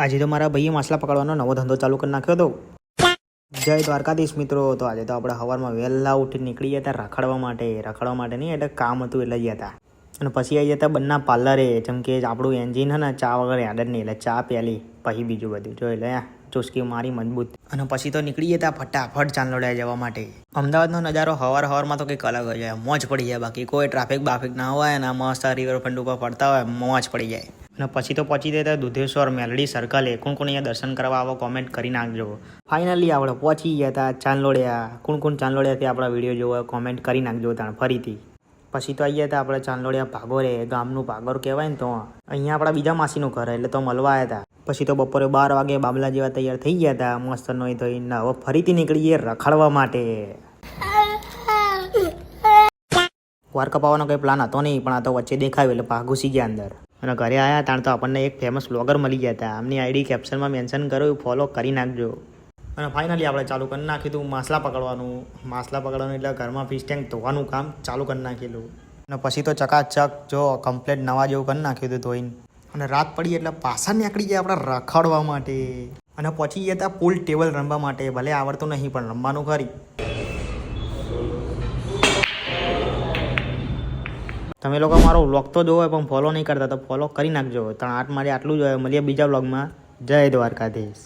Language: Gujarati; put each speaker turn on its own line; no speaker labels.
આજે તો મારા ભાઈએ માછલા પકડવાનો નવો ધંધો ચાલુ કરી નાખ્યો હતો. જય દ્વારકાધીશ મિત્રો. તો આજે તો આપણે સવારમાં વહેલા ઉઠી નીકળી ગયા હતા રખડવા માટે નહીં, એટલે કામ હતું એટલે ગયા હતા. અને પછી આવી જતા બંને પાર્લરે, જેમ કે આપણું એન્જિન છે ને ચા વગર યાદ જ નહીં, એટલે ચા પ્યાલી પછી બીજું બધું જોઈ લે, ચુસ્કી મારી મજબૂત. અને પછી તો નીકળી જતા ફટાફટ ચાંદલોડિયા જવા માટે. અમદાવાદનો નજારો સવારમાં તો કંઈક અલગ હોય, મોજ પડી જાય. બાકી કોઈ ટ્રાફિક ના હોય ને મસ્ત રિવરફ્રન્ટ ઉપર ફરતા હોય, મોજ પડી જાય. અને પછી તો પહોંચી જતા દુધેશ્વર મેલડી સર્કલે. કોણ અહીંયા દર્શન કરવા આવો કોમેન્ટ કરી નાખજો. ફાઇનલી આપણે પહોંચી ગયા હતા ચાંદલોડિયા. કોણ ચાંદલોડિયાથી આપણા વિડીયો જોવો કોમેન્ટ કરી નાખજો તાણ ફરીથી. પછી તો આવી ગયા હતા આપણે ચાંદલોડિયા ભાગોરે, ગામનું ભાગોર કહેવાય ને, તો અહીંયા આપણા બીજા માસીનું ઘર, એટલે તો મળવા આવ્યા હતા. પછી તો બપોરે 12 વાગે બાબલા જેવા તૈયાર થઈ ગયા હતા, મસ્ત નોઈ ધોઈને. હવે ફરીથી નીકળી ગઈએ રખડવા માટે. વાર કપાવવાનો કંઈ પ્લાન હતો નહીં, પણ આ તો વચ્ચે દેખાયું એટલે પા ઘૂસી ગયા અંદર. અને ઘરે આવ્યા તાણ તો આપણને એક ફેમસ વ્લોગર મળી ગયા હતા. આમની આઈડી કેપ્શનમાં મેન્શન કર્યું, ફોલો કરી નાખજો. અને ફાઇનલી આપણે ચાલુ કરી નાખ્યું હતું માછલા પકડવાનું એટલે ઘરમાં ફિશ ટેન્ક ધોવાનું કામ ચાલુ કરી નાખેલું. અને પછી તો ચકાચક જો કમ્પ્લેટ નવા જેવું કરી નાખ્યું હતું ધોઈને. અને રાત પડી એટલે પાછા નીકળી ગયા આપણે રખડવા માટે. અને પહોંચી ગયા હતા પૂલ ટેબલ રમવા માટે. ભલે આવડતું નહીં પણ રમવાનું ખરી. તમે લોકો મારો વ્લોગ તો જોવો પણ ફોલો નહીં કરતા, તો ફોલો કરી નાખજો. 3-8 મારે આટલું જ હોય. મળીએ બીજા વ્લોગમાં. જય દ્વારકાધીશ.